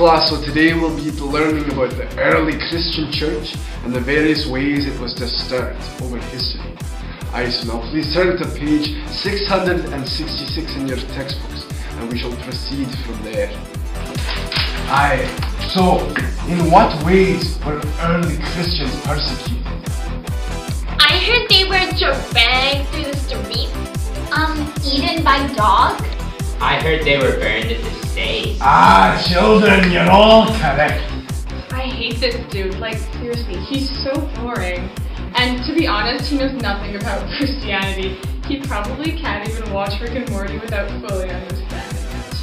class, so today we'll be learning about the early Christian church and the various ways it was disturbed over history. Aye, so now please turn to page 666 in your textbooks and we shall proceed from there. Aye, so in what ways were early Christians persecuted? I heard they were dragged through the streets. Eaten by dogs? I heard they were burned at the stake. Ah, children, you're all correct. I hate this dude, like seriously, he's so boring. And to be honest, he knows nothing about Christianity. He probably can't even watch Rick and Morty without fully understanding it.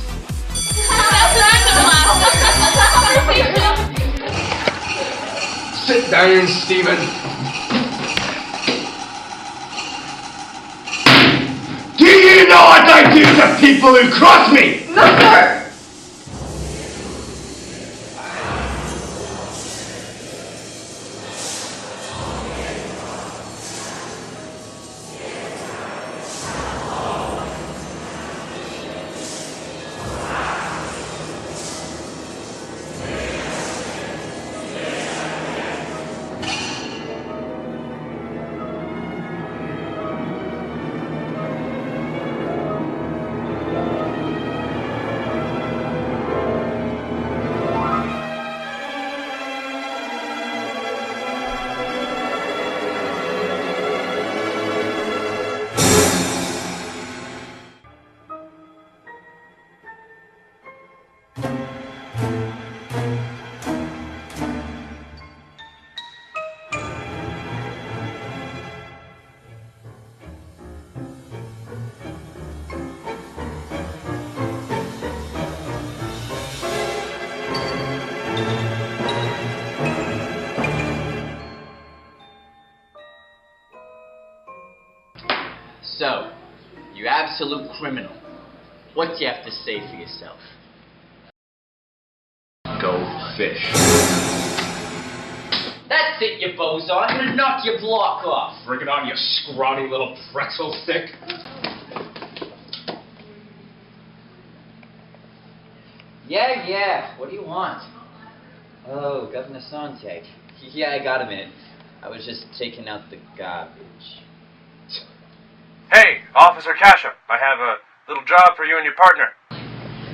Sit down, Stephen. Do you know what I do to people who cross me? No, sir! So, you absolute criminal. What do you have to say for yourself? Go fish. That's it, you bozo. I'm gonna knock your block off. Bring it on, you scrawny little pretzel stick. Yeah. What do you want? Oh, Governor Sontag. Yeah, I got a minute. I was just taking out the garbage. Hey, Officer Casha, I have a little job for you and your partner.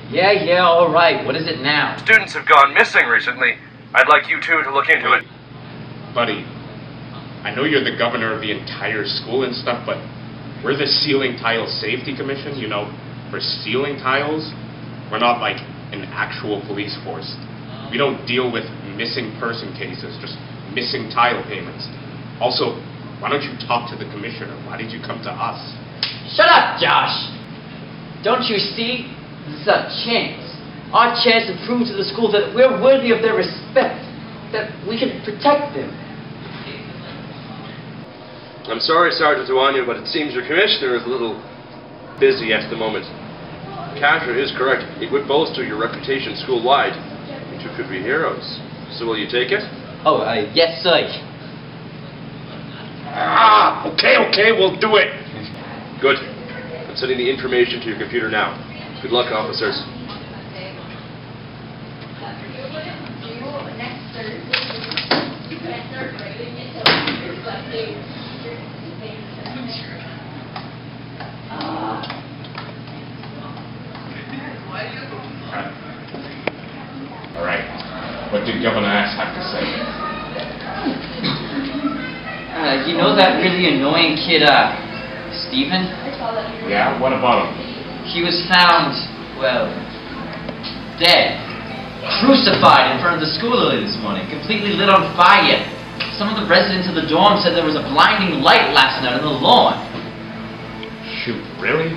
Yeah, all right. What is it now? Students have gone missing recently. I'd like you two to look into it. Buddy, I know you're the governor of the entire school and stuff, but we're the Ceiling Tile Safety Commission, you know, for ceiling tiles. We're not like an actual police force. We don't deal with missing person cases, just missing tile payments. Also, why don't you talk to the commissioner? Why did you come to us? Shut up, Josh! Don't you see? This is our chance. Our chance to prove to the school that we're worthy of their respect. That we can protect them. I'm sorry, Sergeant Iwanyu, but it seems your commissioner is a little busy at the moment. Casha is correct. It would bolster your reputation school-wide. You two could be heroes. So will you take it? Oh, yes, sir. Okay, we'll do it. Good. I'm sending the information to your computer now. Good luck, officers. All right. What did Governor Ash have to say? You know that really annoying kid, Stephen? Yeah, what about him? He was found, well, dead. Crucified in front of the school early this morning, completely lit on fire. Some of the residents of the dorm said there was a blinding light last night on the lawn. Shoot, really?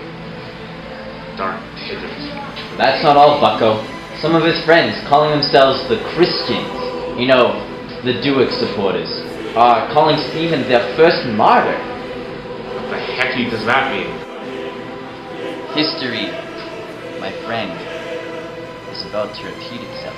Darn pigeons. That's not all, bucko. Some of his friends, calling themselves the Christians, you know, the Duick supporters, are calling Stephen their first martyr. What the hecky does that mean? History, my friend, is about to repeat itself.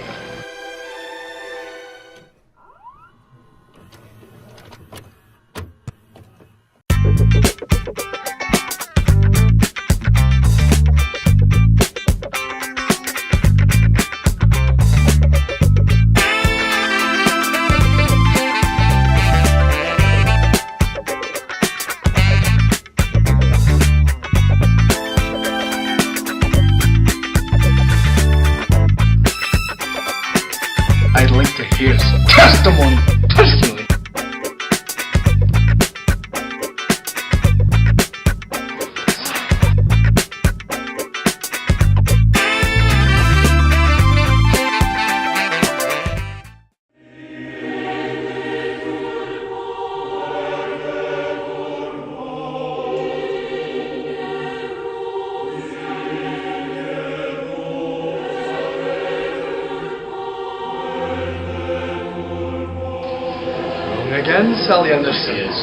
shall you understand?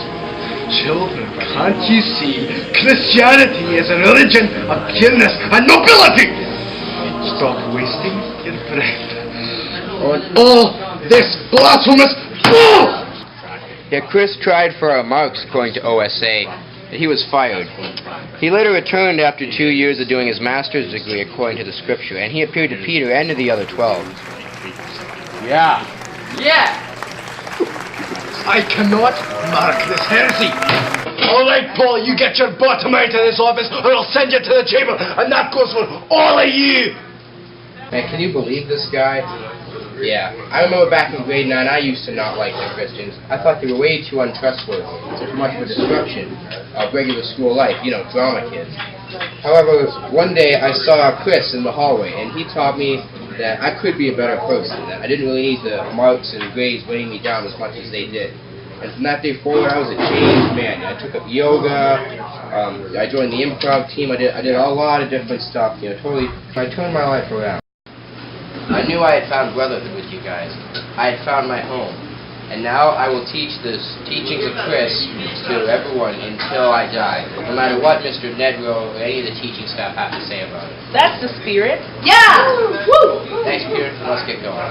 Children, can't you see? Christianity is a religion of pureness and nobility! Stop wasting your breath on all this blasphemous bull! Yeah, Chris tried for our marks according to OSA, but he was fired. He later returned after 2 years of doing his master's degree according to the scripture, and he appeared to Peter and to the other 12. Yeah. Yeah! I cannot mark this heresy. All right, Paul, you get your bottom out of this office or I'll send you to the chamber, and that goes for all of you. Man, can you believe this guy? Yeah, I remember back in grade 9, I used to not like the Christians. I thought they were way too untrustworthy, too much of a disruption of regular school life, you know, drama kids. However, one day I saw Chris in the hallway, and he taught me that I could be a better person, that I didn't really need the marks and grades weighing me down as much as they did. And from that day forward, I was a changed man. I took up yoga, I joined the improv team, I did a lot of different stuff, you know, totally, I turned my life around. I knew I had found brotherhood with you guys. I had found my home. And now I will teach the teachings of Chris to everyone until I die, no matter what Mr. Nedrow or any of the teaching staff have to say about it. That's the spirit. Yeah! Woo! Thanks, Peter. Let's get going.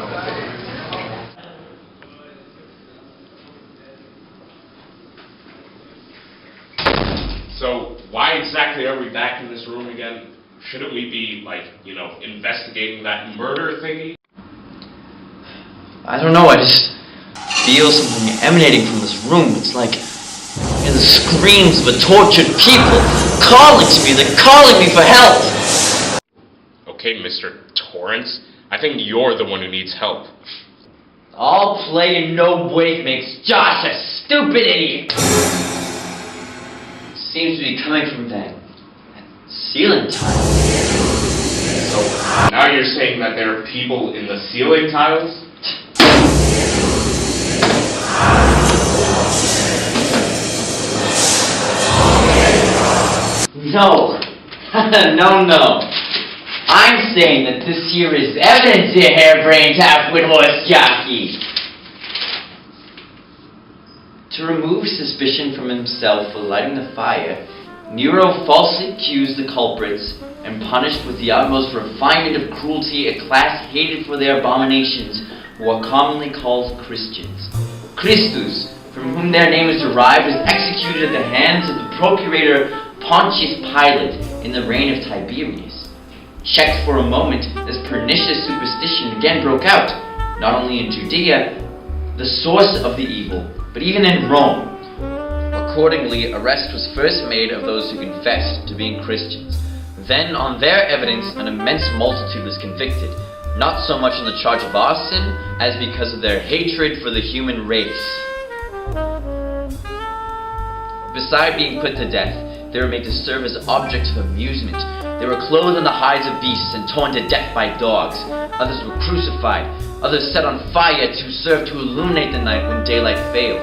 So, why exactly are we back in this room again? Shouldn't we be, like, you know, investigating that murder thingy? I don't know, I just feel something emanating from this room. It's like the screams of a tortured people calling to me. They're calling me for help. Okay, Mr. Torrance, I think you're the one who needs help. All play and no break makes Josh a stupid idiot. Seems to be coming from that ceiling tile. So, now you're saying that there are people in the ceiling tiles? No. No. I'm saying that this here is evidence, you harebrained half-wit horse jockey. To remove suspicion from himself for lighting the fire, Nero falsely accused the culprits and punished with the utmost refinement of cruelty a class hated for their abominations who are commonly called Christians. Christus, from whom their name is derived, was executed at the hands of the procurator Pontius Pilate in the reign of Tiberius. Checked for a moment, this pernicious superstition again broke out, not only in Judea, the source of the evil, but even in Rome. Accordingly, arrest was first made of those who confessed to being Christians. Then, on their evidence, an immense multitude was convicted, not so much on the charge of arson, as because of their hatred for the human race. Beside being put to death, they were made to serve as objects of amusement. They were clothed in the hides of beasts and torn to death by dogs. Others were crucified. Others set on fire to serve to illuminate the night when daylight failed.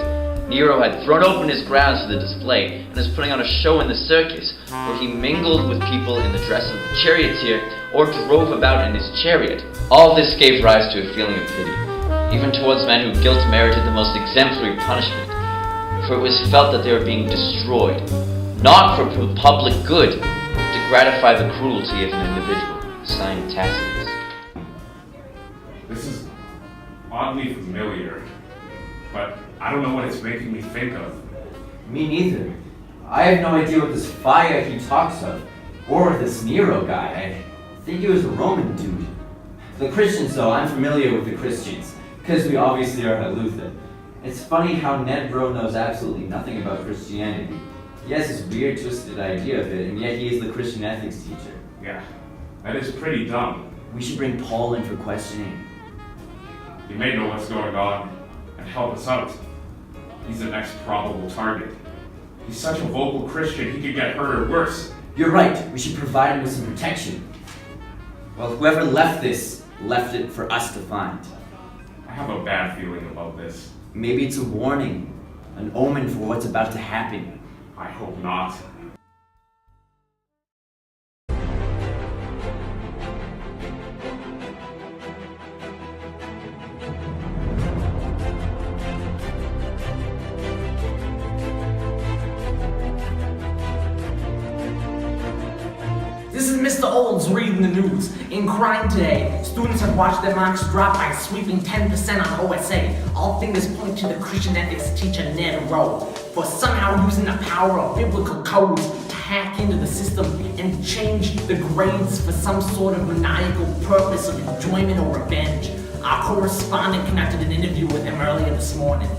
Nero had thrown open his grounds for the display and was putting on a show in the circus, where he mingled with people in the dress of the charioteer or drove about in his chariot. All this gave rise to a feeling of pity, even towards men whose guilt merited the most exemplary punishment, for it was felt that they were being destroyed, not for public good, to gratify the cruelty of an individual. Signed, Tacitus. This is oddly familiar, but I don't know what it's making me think of. Me neither. I have no idea what this fire he talks of, or this Nero guy. I think he was a Roman dude. The Christians, though, I'm familiar with the Christians, because we obviously are at Luther. It's funny how Ned Bro knows absolutely nothing about Christianity. He has this weird, twisted idea of it, and yet he is the Christian ethics teacher. Yeah, that is pretty dumb. We should bring Paul in for questioning. He may know what's going on and help us out. He's the next probable target. He's such a vocal Christian, he could get hurt or worse. You're right. We should provide him with some protection. Well, whoever left this, left it for us to find. I have a bad feeling about this. Maybe it's a warning, an omen for what's about to happen. I hope not. Mr. Olds reading the news. In crime today, students have watched their marks drop by a sweeping 10% on OSA. All fingers point to the Christian ethics teacher Ned Rowe for somehow using the power of biblical codes to hack into the system and change the grades for some sort of maniacal purpose of enjoyment or revenge. Our correspondent conducted an interview with him earlier this morning.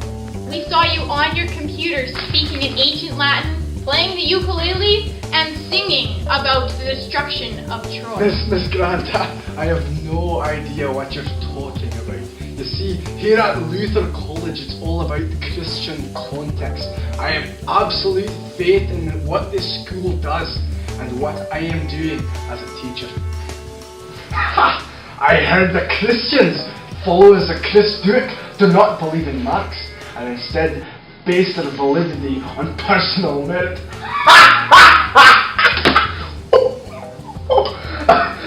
We saw you on your computer speaking in ancient Latin, playing the ukulele, and singing about the destruction of Troy. Miss Grant, I have no idea what you're talking about. You see, here at Luther College, it's all about the Christian context. I have absolute faith in what this school does and what I am doing as a teacher. Ha! I heard the Christians, followers of Chris Duke, do not believe in Marx and instead base their validity on personal merit.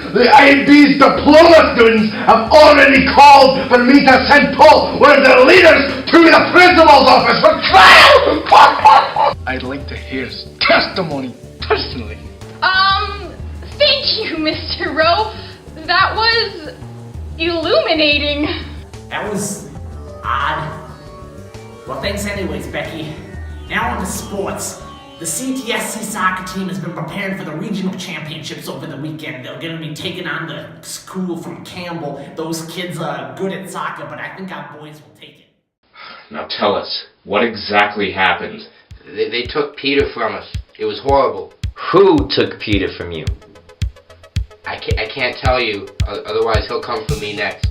The IB's diploma students have already called for me to send Paul, one of their leaders, to the principal's office for trial! I'd like to hear his testimony personally. Thank you, Mr. Rowe. That was illuminating. That was odd. Well, thanks anyways, Becky. Now on to sports. The CTSC soccer team has been preparing for the regional championships over the weekend. They're going to be taking on the school from Campbell. Those kids are good at soccer, but I think our boys will take it. Now tell us, what exactly happened? They took Peter from us. It was horrible. Who took Peter from you? I can't tell you, otherwise he'll come for me next.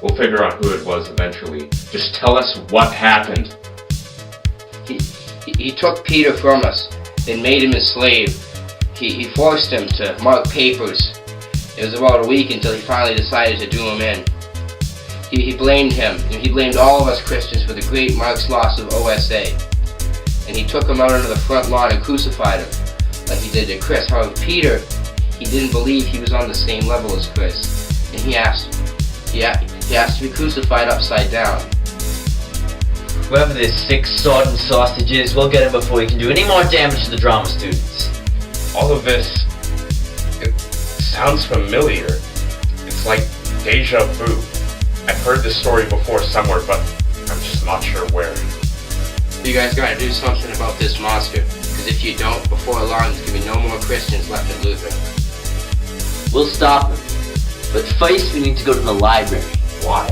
We'll figure out who it was eventually. Just tell us what happened. He took Peter from us and made him his slave. He forced him to mark papers. It was about a week until he finally decided to do him in. He blamed him, and he blamed all of us Christians for the great Mark's loss of OSA. And he took him out into the front lawn and crucified him, like he did to Chris. However, Peter, he didn't believe he was on the same level as Chris, and he asked to be crucified upside down. Whoever this sick sod and sausage is, we'll get him before he can do any more damage to the drama students. All of this, it sounds familiar. It's like deja vu. I've heard this story before somewhere, but I'm just not sure where. You guys gotta do something about this monster, because if you don't, before long there's gonna be no more Christians left in Luther. We'll stop him. But first we need to go to the library. Why?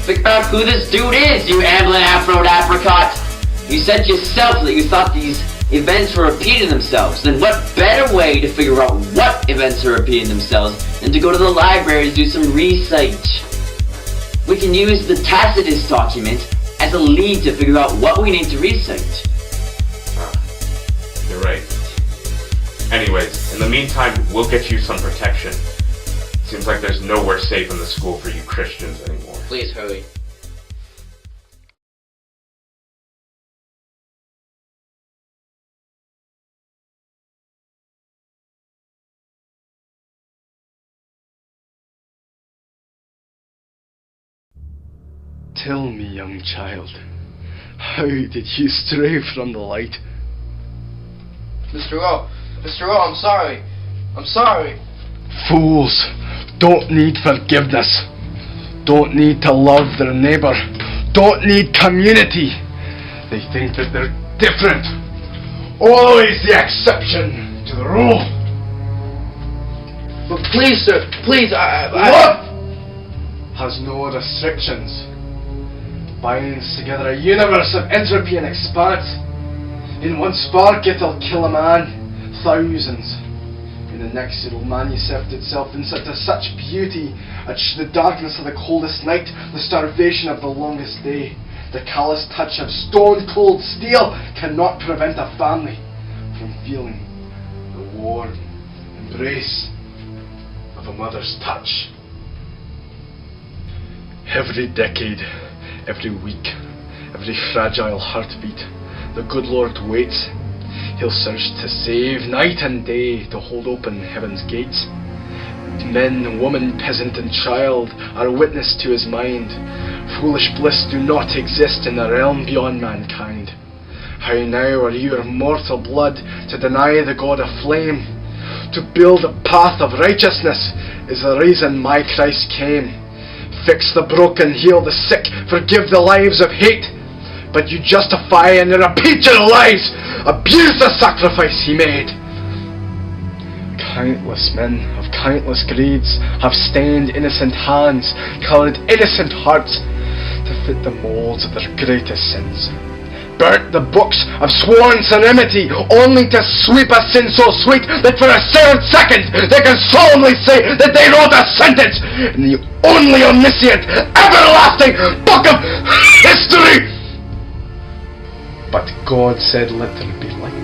Figure out who this dude is, you Amblin, Afroed, Apricot! You said yourself that you thought these events were repeating themselves. Then what better way to figure out what events are repeating themselves than to go to the library to do some research? We can use the Tacitus document as a lead to figure out what we need to research. You're right. Anyways, in the meantime, we'll get you some protection. Seems like there's nowhere safe in the school for you Christians anymore. Please hurry. Tell me, young child, how did you stray from the light? Mr. O, I'm sorry. I'm sorry. Fools don't need forgiveness, don't need to love their neighbour, don't need community. They think that they're different, always the exception to the rule. But please, sir, please, What? Has no restrictions. Binds together a universe of entropy and expanse. In one spark it'll kill a man, thousands. In the next it'll manifest itself into such beauty, the darkness of the coldest night, the starvation of the longest day. The callous touch of stone-cold steel cannot prevent a family from feeling the warm embrace of a mother's touch. Every decade, every week, every fragile heartbeat, the good Lord waits. He'll search to save night and day, to hold open heaven's gates. Men, woman, peasant and child are witness to his mind. Foolish bliss do not exist in the realm beyond mankind. How now are your mortal blood to deny the God of flame? To build a path of righteousness is the reason my Christ came. Fix the broken, heal the sick, forgive the lives of hate. But you justify and repeat your lies, abuse the sacrifice he made. Countless men of countless grades have stained innocent hands, coloured innocent hearts to fit the moulds of their greatest sins. Burnt the books of sworn solemnity only to sweep a sin so sweet that for a second they can solemnly say that they wrote a sentence in the only omniscient, everlasting book of history. But God said, let there be light.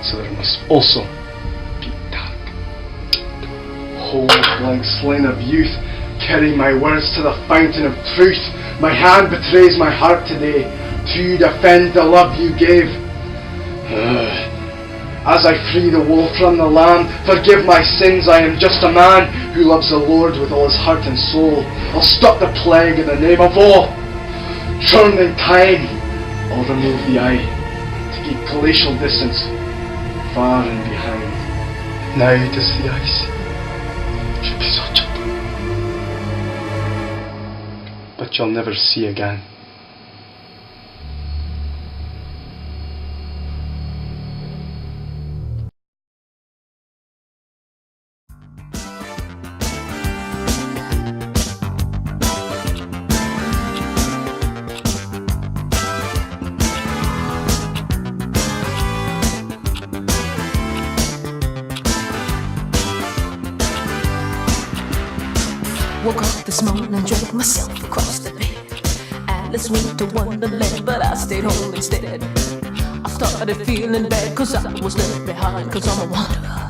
So there must also be dark. Whole blank slain of youth, carry my words to the fountain of truth. My hand betrays my heart today to defend the love you gave. As I free the wolf from the lamb, forgive my sins, I am just a man who loves the Lord with all his heart and soul. I'll stop the plague in the name of all. Turn in time, I'll remove the eye to keep glacial distance far and behind. Now does the ice should be so gentle, but you'll never see again. Woke up this morning and drove myself across the bed. Alice went to Wonderland, but I stayed home instead. I started feeling bad cause I was left behind, cause I'm a wanderer.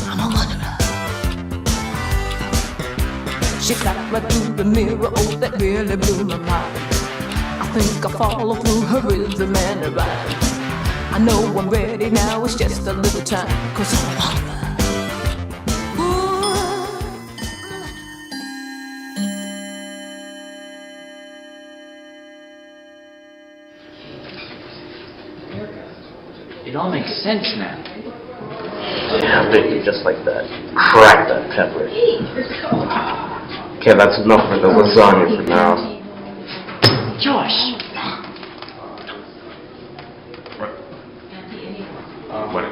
I'm a wanderer. She got right through the mirror, oh that really blew my mind. I think I follow through her rhythm and her rhyme. I know I'm ready now, it's just a little time, cause I'm a wanderer. It all makes sense now. Yeah, baby, just like that. Crack that pepper. Okay, that's enough for the lasagna for now. Josh!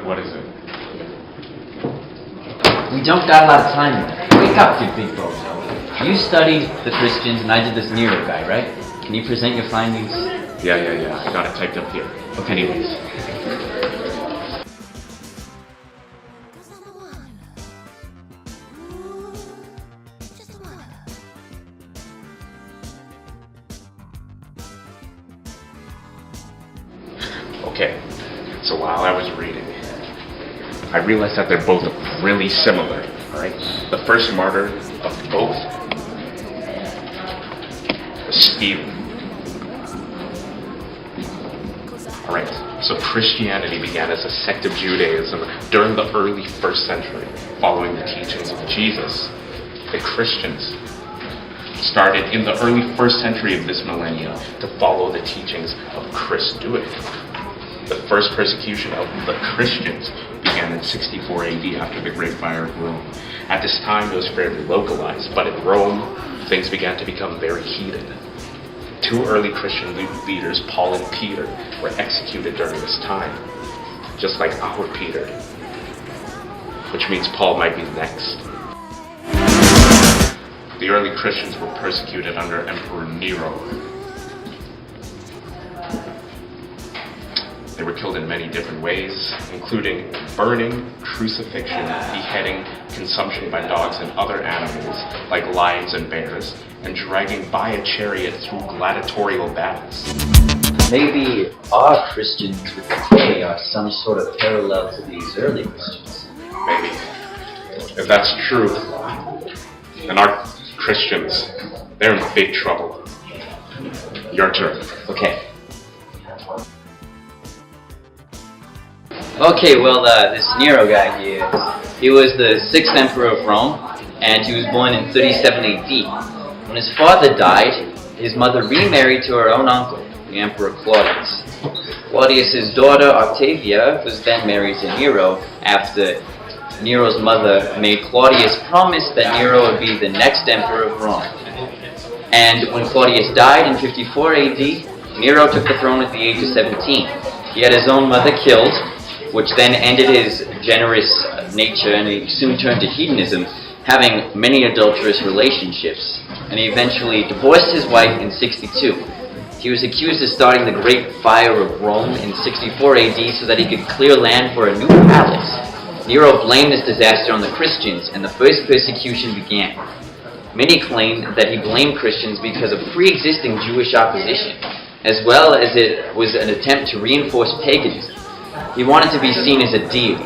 What is it? We don't got a lot of time left. Wake up, you big bozo. You studied the Christians and I did this Nero guy, right? Can you present your findings? Yeah. I got it typed up here. Okay. Anyways. Okay, so while I was reading, I realized that they're both really similar, alright? The first martyr of both was Stephen. Alright, so Christianity began as a sect of Judaism during the early 1st century, following the teachings of Jesus. The Christians started in the early 1st century of this millennium to follow the teachings of Christendom. The first persecution of the Christians began in 64 AD after the Great Fire of Rome. At this time, it was fairly localized, but in Rome, things began to become very heated. Two early Christian leaders, Paul and Peter, were executed during this time, just like our Peter, which means Paul might be next. The early Christians were persecuted under Emperor Nero. They were killed in many different ways, including burning, crucifixion, beheading, consumption by dogs and other animals like lions and bears, and dragging by a chariot through gladiatorial battles. Maybe our Christians today are some sort of parallel to these early Christians. Maybe. If that's true, then our Christians, they're in big trouble. Your turn. Okay. Okay, well, this Nero guy here, he was the 6th emperor of Rome, and he was born in 37 AD. When his father died, his mother remarried to her own uncle, the Emperor Claudius. Claudius's daughter Octavia was then married to Nero after Nero's mother made Claudius promise that Nero would be the next emperor of Rome. And when Claudius died in 54 AD, Nero took the throne at the age of 17. He had his own mother killed, which then ended his generous nature, and he soon turned to hedonism, having many adulterous relationships. And he eventually divorced his wife in 62. He was accused of starting the Great Fire of Rome in 64 AD so that he could clear land for a new palace. Nero blamed this disaster on the Christians, and the first persecution began. Many claimed that he blamed Christians because of pre-existing Jewish opposition, as well as it was an attempt to reinforce paganism. He wanted to be seen as a deity.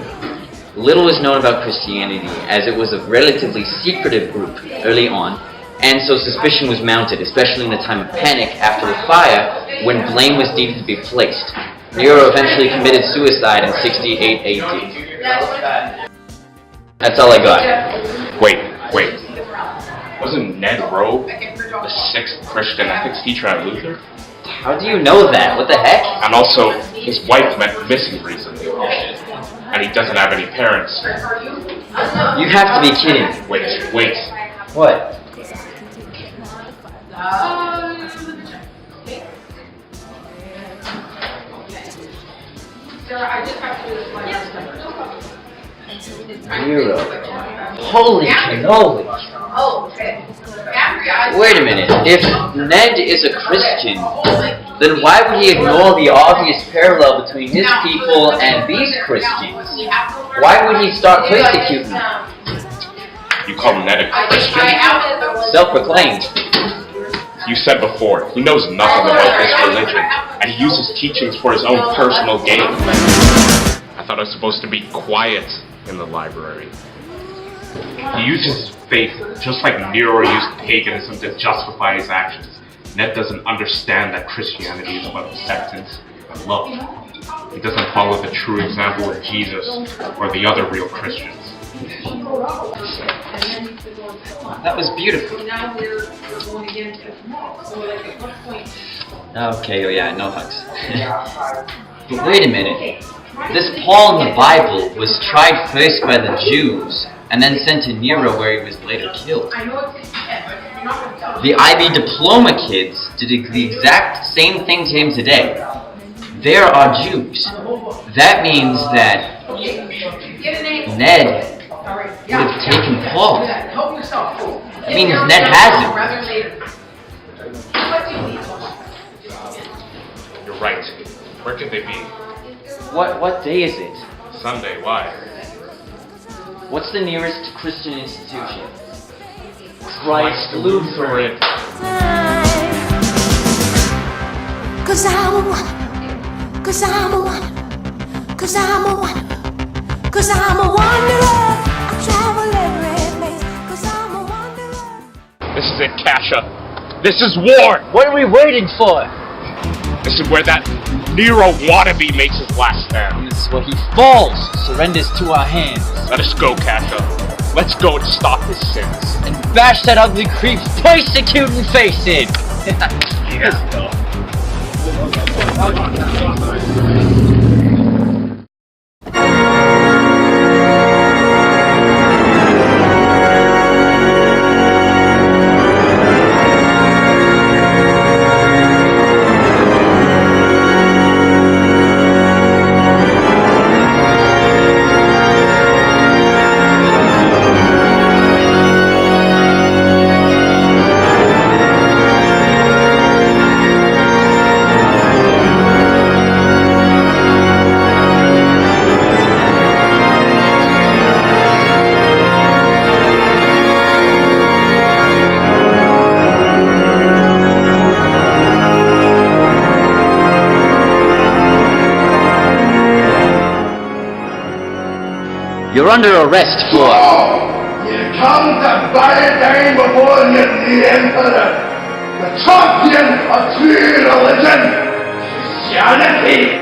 Little is known about Christianity, as it was a relatively secretive group early on, and so suspicion was mounted, especially in the time of panic after the fire, when blame was needed to be placed. Nero eventually committed suicide in 68 AD. That's all I got. Wait. Wasn't Ned Rowe the 6th Christian ethics teacher at Luther? How do you know that? What the heck? And also, his wife went missing recently. And he doesn't have any parents. You have to be kidding. Wait. What? Nero. Holy cannoli. Wait a minute. If Ned is a Christian, then why would he ignore the obvious parallel between his people and these Christians? Why would he start persecuting them? You call Ned a Christian? Self-proclaimed. You said before, he knows nothing about this religion, and he uses teachings for his own personal gain. I thought I was supposed to be quiet in the library. He uses his faith just like Nero used paganism to justify his actions. Ned doesn't understand that Christianity is about acceptance and love. He doesn't follow the true example of Jesus or the other real Christians. That was beautiful. Okay, oh yeah, no hugs. But wait a minute. This Paul in the Bible was tried first by the Jews and then sent to Nero, where he was later killed. The IB diploma kids did the exact same thing to him today. There are Jews. That means that Ned would have taken Paul. That means Ned has him. You're right. Where could they be? What day is it? Sunday. Why? What's the nearest Christian institution? Christ Lutheran. Cause I'm a one. Cause I'm a one. Cause I'm a one. Cause I'm a wanderer. I travel every place. Cause I'm a wanderer. This is it, Kasha. This is war! What are we waiting for? This is where that Nero wannabe makes his last stand. This is where he falls, surrenders to our hands. Let us go, Kasha. Let's go and stop his sins. And bash that ugly creep persecuting face in. Let's go. You're under arrest for... You come to bow down before the Emperor, the champion of true religion, Christianity.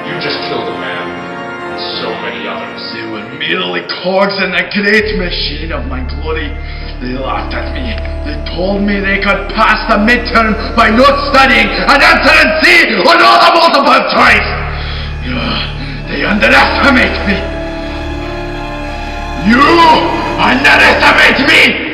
You just killed a man, and so many others. They were merely cogs in the great machine of my glory. They laughed at me. They told me they could pass the midterm by not studying and answering C on all the multiple choice. They underestimate me. You underestimate me!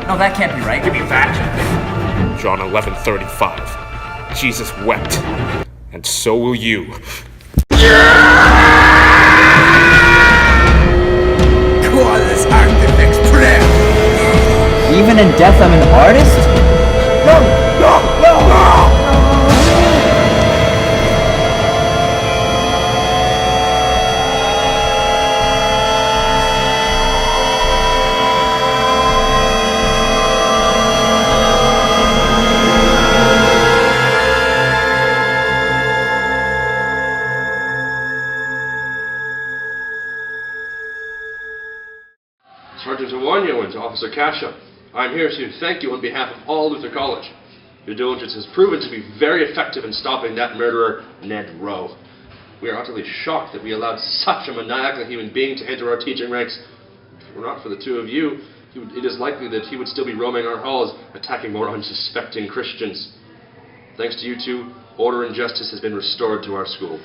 No, that can't be right. Give me that. John 11:35. Jesus wept, and so will you. Call artifacts prayer. Even in death, I'm an artist? No! Sergeant Iwanyo and to Officer Kasha, I'm here to thank you on behalf of all Luther College. Your diligence has proven to be very effective in stopping that murderer, Ned Rowe. We are utterly shocked that we allowed such a maniacal human being to enter our teaching ranks. If it were not for the two of you, it is likely that he would still be roaming our halls, attacking more unsuspecting Christians. Thanks to you two, order and justice has been restored to our school.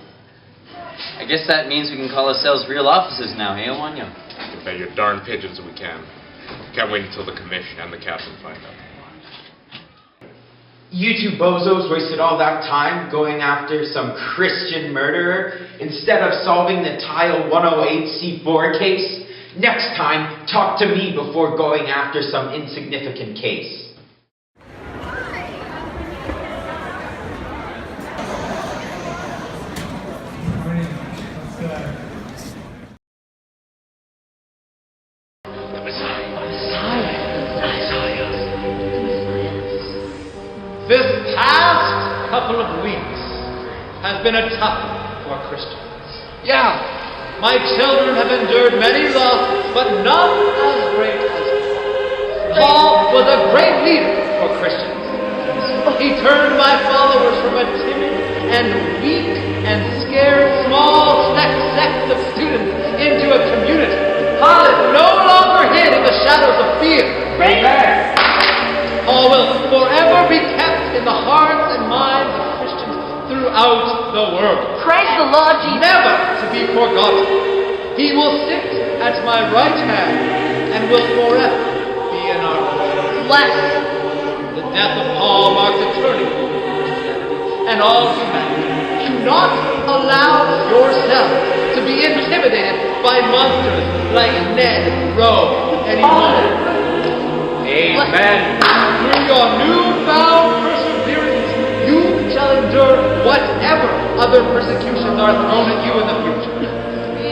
I guess that means we can call ourselves real officers now, hey, Iwanyo? You bet your darn pigeons we can. Can't wait until the commission and the captain find out. You two bozos wasted all that time going after some Christian murderer instead of solving the Title 108C4 case. Next time, talk to me before going after some insignificant case. This past couple of weeks has been a tough for Christians. Yeah, my children have endured many losses, but none as great as Paul. Paul was a great leader for Christians. He turned my followers from a timid and weak and scared small sect of students into a community. Paul is no longer hid in the shadows of fear. Amen. Paul will forever be kept in the hearts and minds of Christians throughout the world. Praise the Lord Jesus. Never to be forgotten. He will sit at my right hand and will forever be in our midst. Bless. The death of Paul marks a turning point in Christianity and all humanity. Do not allow yourself to be intimidated by monsters like Ned Rowe anymore. Amen. Through your newfound perseverance, you shall endure whatever other persecutions are thrown at you in the future.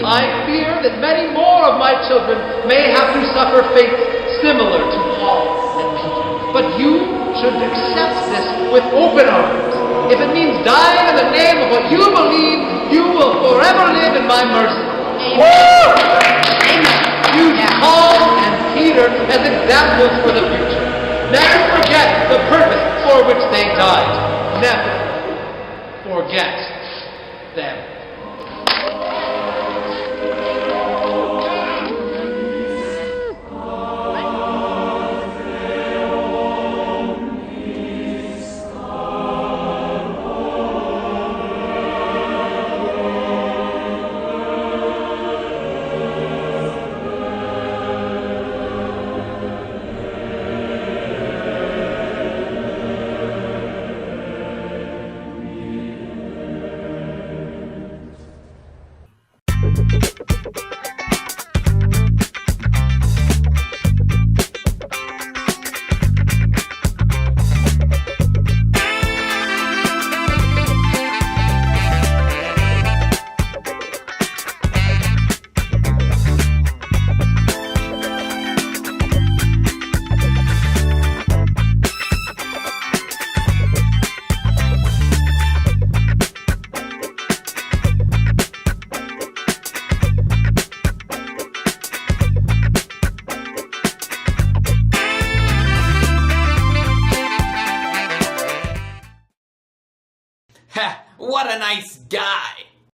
I fear that many more of my children may have to suffer fates similar to Paul and Peter. But you should accept this with open arms. If it means dying in the name of what you believe, you will forever live in my mercy. Amen. Use Paul and Peter as examples for the future. Never forget the purpose for which they died. Never forget them. Ha! What a nice guy!